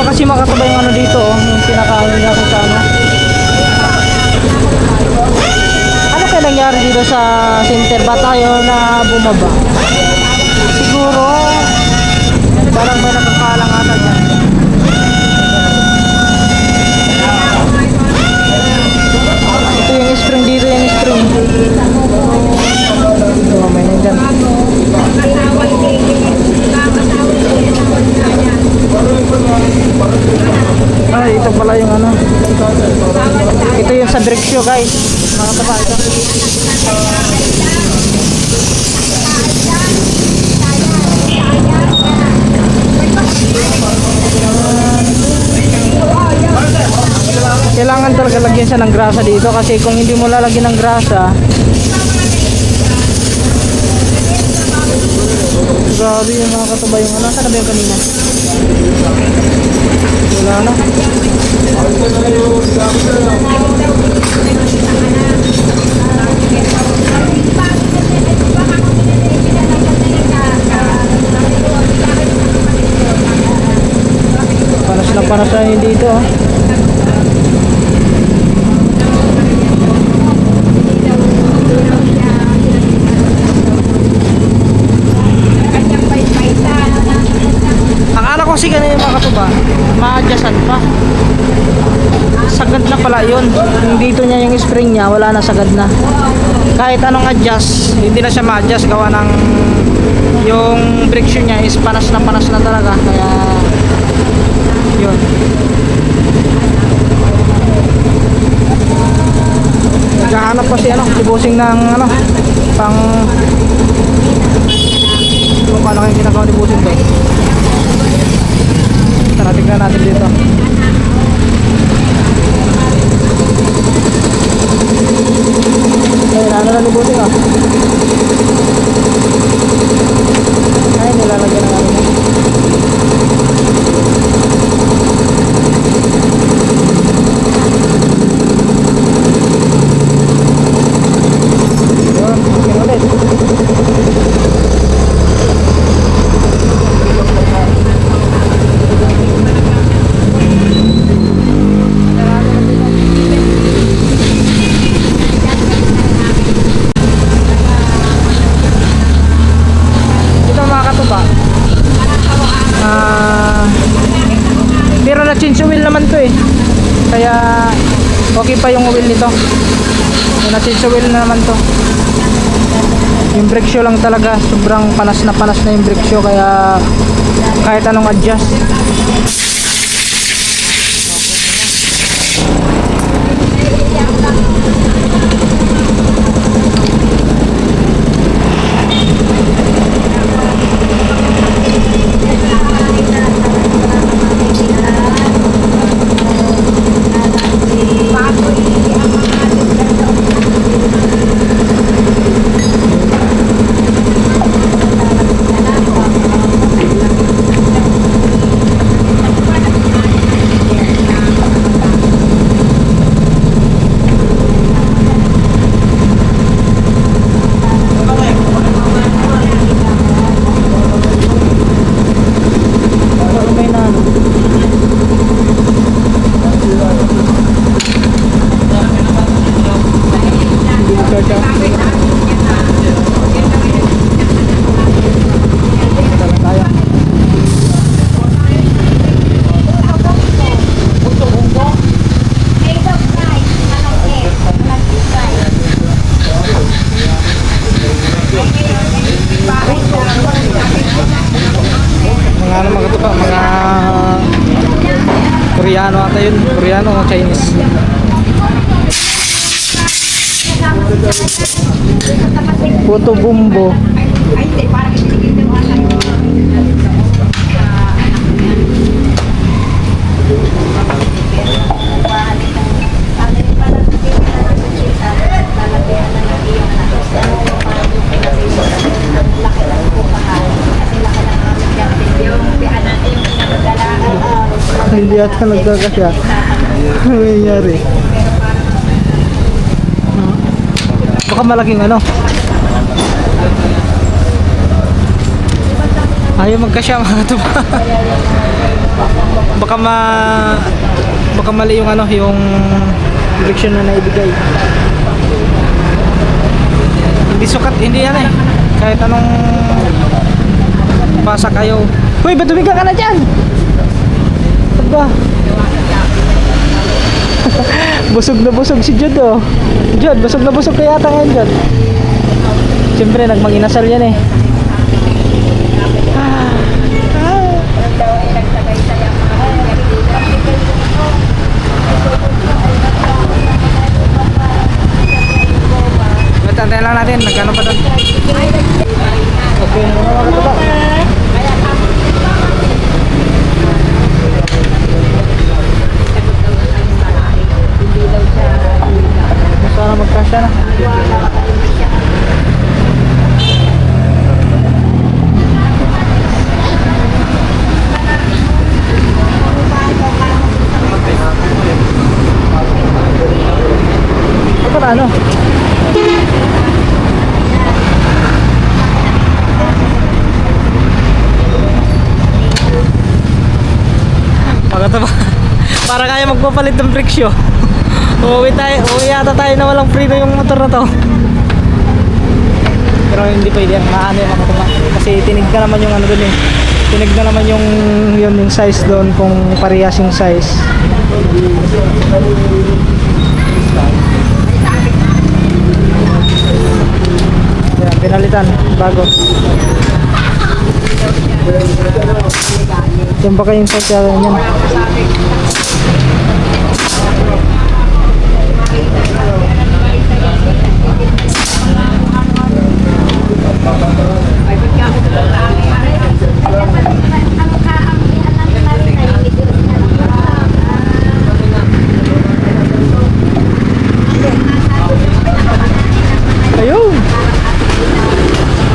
A: Kasi makakaba yung ano dito, yung pinakaano niya kung sa ano. Ano kaya nangyari dito sa center? Ba tayo na bumaba? Siguro, parang may nakakalang ata dyan. Ito yung spring dito, yung spring. Ito, may nandyan. sa direksyo guys. Mga katuba, ito. Kailangan talaga lagyan siya ng grasa dito kasi kung hindi mo lalagyan ng grasa, grabe yung mga katuba yung ano. Saan na ba yung kanina? Wala na. Panas na yun dito. Akala ko kasi ganun yung mga katuba, ma-adjustan pa. Sagad na pala yun. Yung dito niya yung spring niya, wala na, sagad na. Kahit anong adjust, hindi na siya ma-adjust. Gawa ng yung brake shoe niya is panas na talaga. Kaya yun. Naghahanap pa si ano, si bossing ng ano, pang kung paano kayong ginagawa ni bossing to. Tara, tignan natin dito. Ayun, ano na ni bossing oh. Ay, nilalagyan ng ano. Pero na change wheel naman to eh, kaya okay pa yung wheel nito. Na change wheel na naman to. Yung brake shoe lang talaga, sobrang panas na yung brake shoe, kaya kahit anong adjust. Koreano ata yun, Koreano o Chinese. Puto bumbo. Hindi ata nagkakasya. Ano nangyari? Baka malaking ano. Ayaw magkasya mga ito. Baka mali yung ano, yung direction na naibigay. Hindi sukat, hindi yan eh. Kahit anong pasak kayo. Uy, ba't tumiga ka na dyan? Ba? Busog na busog si Jod oh. Jod, busog na busog kaya yata ngayon Jod. Siyempre nagmanginasal yan eh. ano. Pagkataba. Para kaya magpapalit ng friksyo. Uuwi yata tayo na walang free na yung motor na to. Pero hindi pwede yan, maano yung mga kasi tinignan naman yung ano dun eh. Tinignan naman yung size doon kung parehas yung size. Yan, pinalitan, bago. Yan baka yung size yan. Ayun!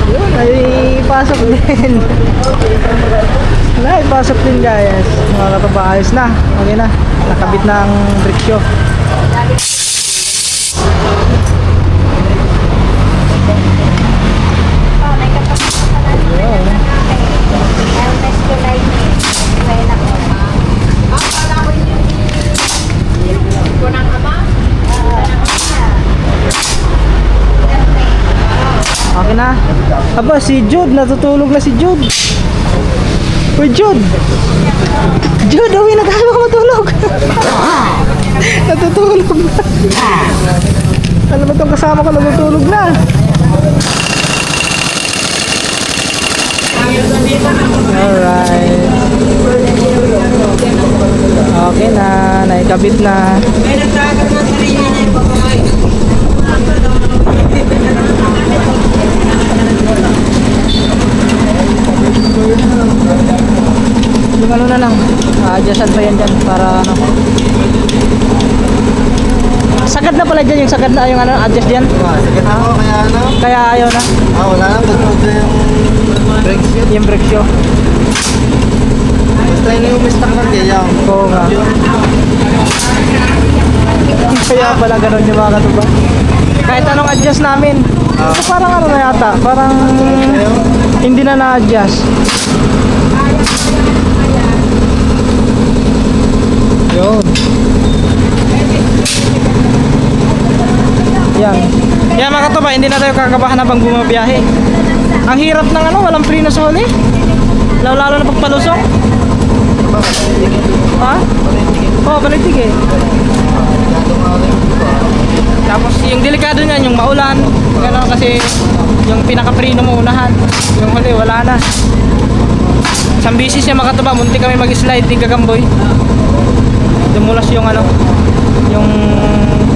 A: Ayun, ay ipasok din. Ipasok din guys. Mga kataba, ayos na. Okay na. Nakabit na ang friksyo. Okay na. Aba, si Jude. Natutulog na si Jude. Uy, Jude. Jude, uwi na tayo matulog. Natutulog na. Ano ba itong kasama ko natutulog na? Alright. Okay na. Naikabit na. Yung ano na lang, adjustan pa yan dyan para ano. Sagad na pala dyan, yung sagad na yung ano, adjust dyan.
C: Sige na ako, kaya ano?
A: Kaya ayaw na.
C: Wala lang, gusto yung brakes yun.
A: Yung brake show.
C: Basta yun yung mistak ng gayaw.
A: Oo nga. Kaya pala ganun yung mga katuba. Kahit anong adjust namin. So, parang ano na yata, parang hindi na na-adjust. Yun. Yan. Yan mga katuba, hindi na tayo kakabahan habang bumabiyahe. Ang hirap ng ano, walang preno sa huli. Lalo na pagpalusong. Ha? Oo, balitig eh. Tapos yung delikado niyan, yung maulan. Gano'n kasi yung pinaka-preno mo unahan. Yung huli, wala na. Isang bisis niya mga katuba, munti kami mag-slide din kagamboy. Dumulas yung ano, yung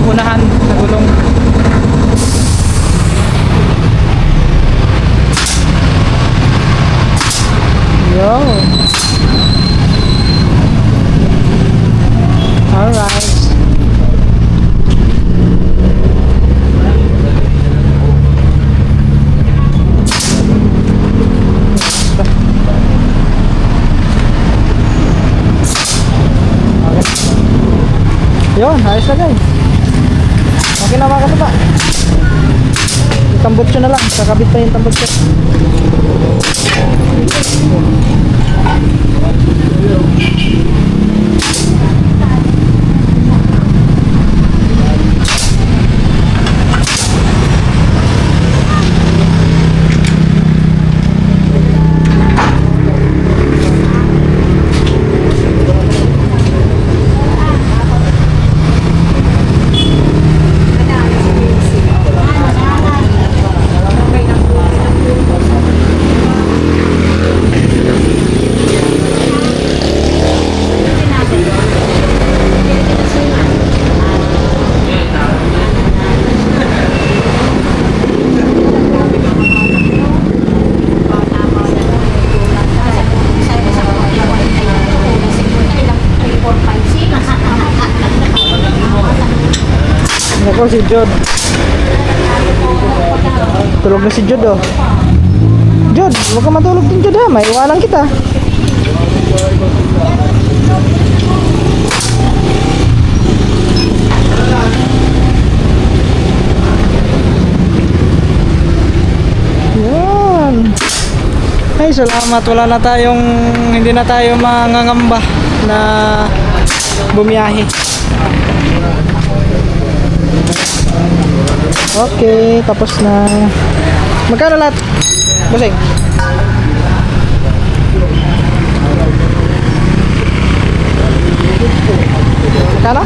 A: unahan sa gulong. Yo. Alright. Yun, ayos na guys. Okay na mga katuba. Yung tambutso na lang, kakabit pa yung tambutso. Ako si Jude. Tulog na si Jude oh. Jude, huwag ka matulog din Jude ha. May iwanan kita. salamat. Wala na tayong, hindi na tayo mangangamba na bumiyahe. Okay, tapos na. Magkano lahat? Basing? Magkano?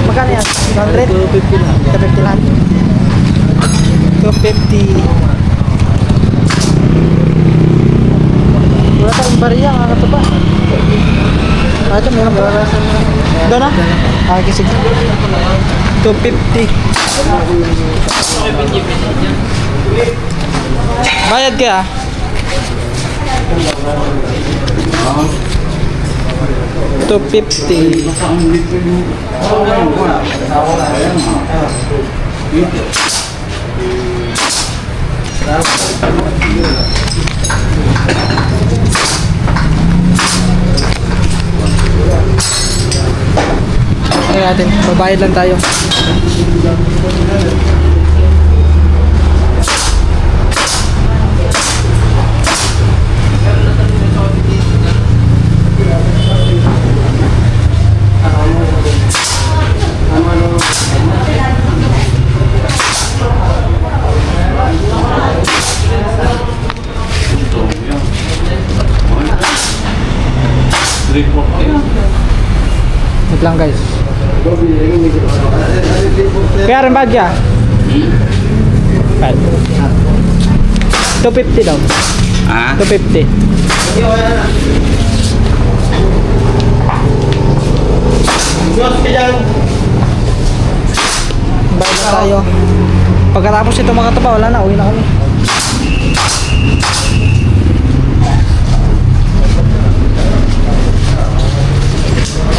A: Magkano yan? 100? 250 lahat. 250 lahat. 250. Wala tayong bariya, mga katuba. Ito, meron ba? Doon na? Okay, sige. 250. Bayad kaya? $250. Tingnan natin, babayad lang tayo. Wait lang guys. Kaya rin bagya? 250 daw.
E: Ah?
A: 250. Bayad na tayo. Pagkatapos ito mga katuba, wala na, uwi na kami.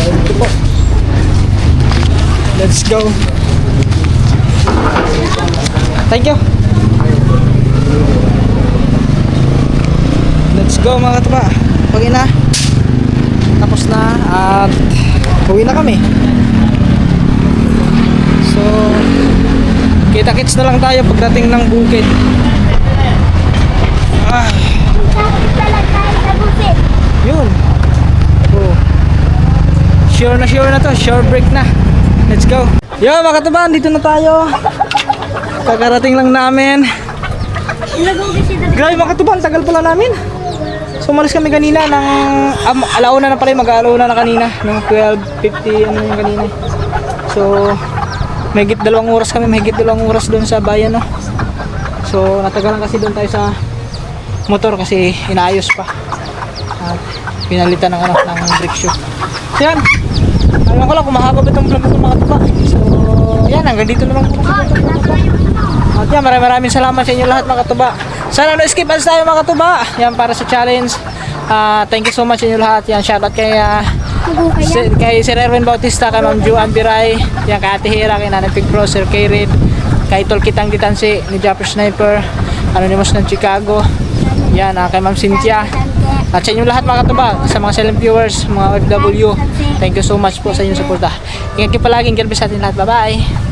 A: Ito po. Let's go. Thank you. Let's go mga katuba. Pag ina. Tapos na at uwi na kami. So kita-kits na lang tayo pagdating ng bukid.
B: Tapos talag tayo sa bukid.
A: Yun. Oh. Sure na to. Sure break na. Let's go. Yo mga katuba, dito na tayo. Kakarating lang namin. Grabe mga katuba, ang tagal pala namin. So umalis kami kanina ng alauna na pala, mag-alauna na kanina ng 12:50 ano yung kanina. So mahigit 2 oras kami, mahigit 2 oras doon sa bayan, no. So natagalan kasi doon tayo sa motor kasi inaayos pa. At pinalitan ng ng brake shoe. So yan. Ayaw ko lang kung mahaba ba itong vlog ko mga katuba. So yan, hanggang dito na lang po. At yan, maraming salamat sa inyo lahat mga katuba. Sana no skip ads tayo mga katuba. Yan para sa challenge. Thank you so much sa inyo lahat. Yan, shoutout kay Sir Erwin Bautista, kay Ma'am Juan Biray, yan kay Ate Hira, kay Nanay Pig Pro, Sir Kay Reed, kay Tol Kitang Ditansi ni Japper Sniper, Anonymous ng Chicago, yan kay Ma'am Cynthia. At sa inyo lahat mga katuba, sa mga silent viewers, mga OFW, thank you so much po sa inyong suporta. Ingat kayo palagi, God bless sa atin lahat. Bye bye.